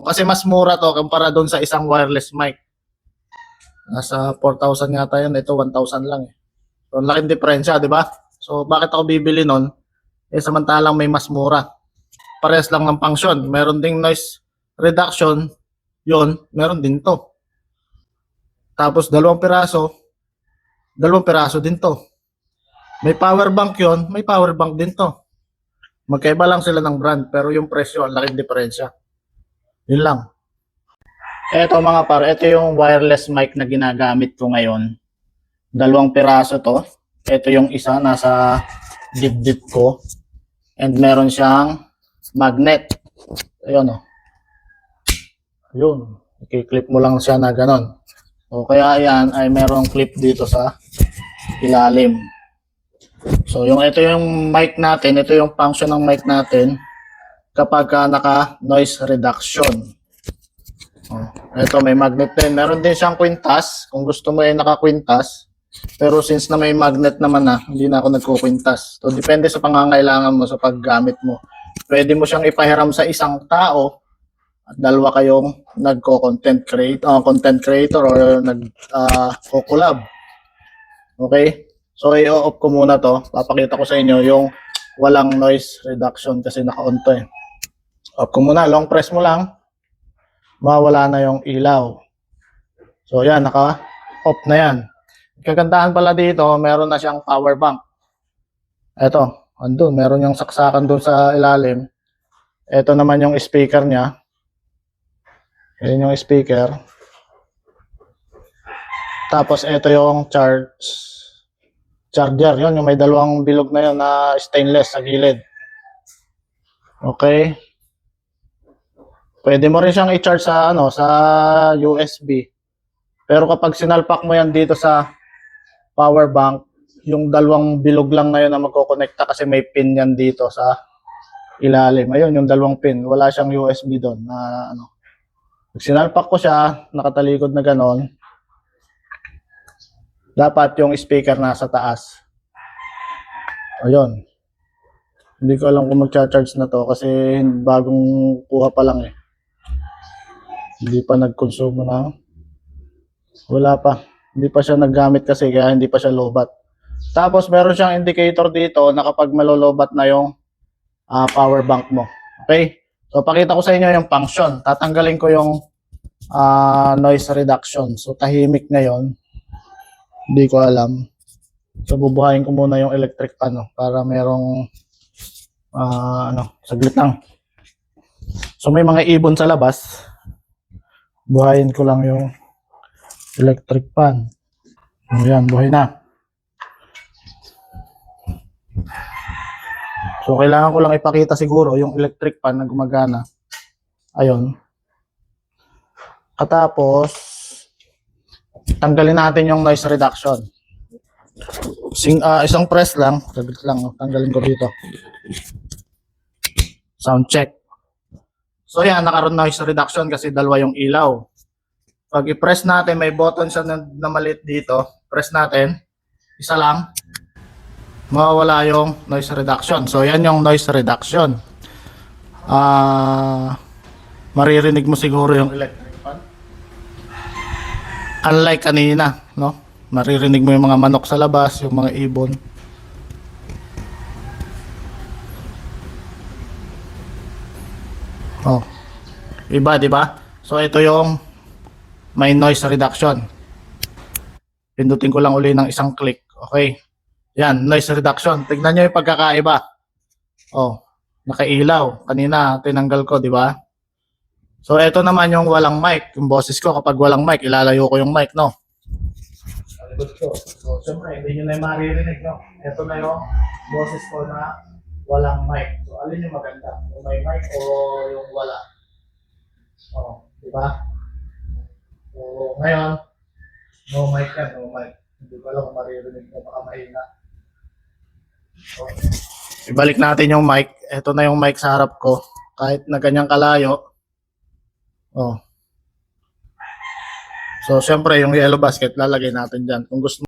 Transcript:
Kasi mas mura to kumpara doon sa isang wireless mic. Nasa 4,000 yata yan. Ito 1,000 lang eh. So, laking diferensya, di ba? So, bakit ako bibili nun? Eh, samantalang may mas mura. Parehas lang ng function. Meron ding noise reduction. Yun, meron din to. Tapos, dalawang piraso din to. May power bank yon, may power bank din to. Magkaiba lang sila ng brand, pero yung presyo, ang laking diferensya. Yun lang. Eto mga par, ito yung wireless mic na ginagamit ko ngayon. Dalawang piraso to. Ito yung isa, nasa dibdib ko. And meron siyang magnet. Ayun o. Ayun. I-clip mo lang siya na ganon. O kaya yan ay merong clip dito sa ilalim. So ito yung mic natin, ito yung function ng mic natin kapag naka noise reduction. Ito may magnet din. Meron din siyang kwintas. Kung gusto mo ay naka-kwintas. Pero since na may magnet naman na, hindi na ako nagkukwintas. So depende sa pangangailangan mo sa paggamit mo. Pwede mo siyang ipahiram sa isang tao at dalawa kayong content creator or nag-collab. Okay? So i-off ko muna to. Papakita ko sa inyo yung walang noise reduction kasi naka-on to eh. Off ko muna. Long press mo lang. Mawala na yung ilaw. So yan, naka-off na yan. Kagandahan pala dito, meron na siyang power bank. Ito, andun. Meron yung saksakan dun sa ilalim. Ito naman yung speaker niya. Yan yung speaker. Tapos ito yung charger, yun yung may dalawang bilog na yun na stainless sa gilid. Okay. Pwede mo rin siyang i-charge sa sa USB. Pero kapag sinalpak mo yan dito sa power bank, yung dalawang bilog lang na yun na magkokonekta kasi may pin yan dito sa ilalim. Ayun, yung dalawang pin, wala siyang USB doon na Pag sinalpak ko siya, nakatalikod na ganon, dapat yung speaker nasa taas. Ayun. Hindi ko alam kung mag-charge na to kasi bagong kuha pa lang eh. Hindi pa nag-consume na. Wala pa. Hindi pa siya naggamit kasi kaya hindi pa siya lobat. Tapos meron siyang indicator dito na kapag malolobat na yung power bank mo. Okay? So pakita ko sa inyo yung function. Tatanggalin ko yung noise reduction. So tahimik ngayon. Hindi ko alam. So bubuhayin ko muna yung electric fan para merong saglit lang. So may mga ibon sa labas. Buhayin ko lang yung electric fan. Ayan, buhay na. So kailangan ko lang ipakita siguro yung electric fan na gumagana. Ayun. Katapos tanggalin natin yung noise reduction. Isang press lang, saglit lang, tanggalin ko dito. Sound check. So yan, nakaroon noise reduction kasi dalawa yung ilaw. Pag i-press natin, may button siya na maliit dito. Press natin, isa lang, mawawala yung noise reduction. So yan yung noise reduction. Maririnig mo siguro yung electric fan. Unlike kanina, no? Maririnig mo yung mga manok sa labas, yung mga ibon. Oh. Iba, di ba? So ito yung may noise reduction. Pindutin ko lang uli ng isang click. Okay. Yan, noise reduction. Tignan nyo yung pagkakaiba. Oh, nakailaw. Kanina tinanggal ko, di ba? So ito naman yung walang mic. Yung boses ko kapag walang mic, ilalayo ko yung mic, no? So, siyempre, hindi nyo na yung maririnig, no? Ito na yung boses ko na walang mic. So, alin yung maganda? Yung may mic o yung wala? O, di ba? So, ngayon, no mic yan, no mic. Hindi ko alam kung maririnig mo, baka mahina. So, ibalik natin yung mic. Ito na yung mic sa harap ko. Kahit na ganyang kalayo. O. So, siyempre, yung yellow basket, lalagay natin dyan. Kung gusto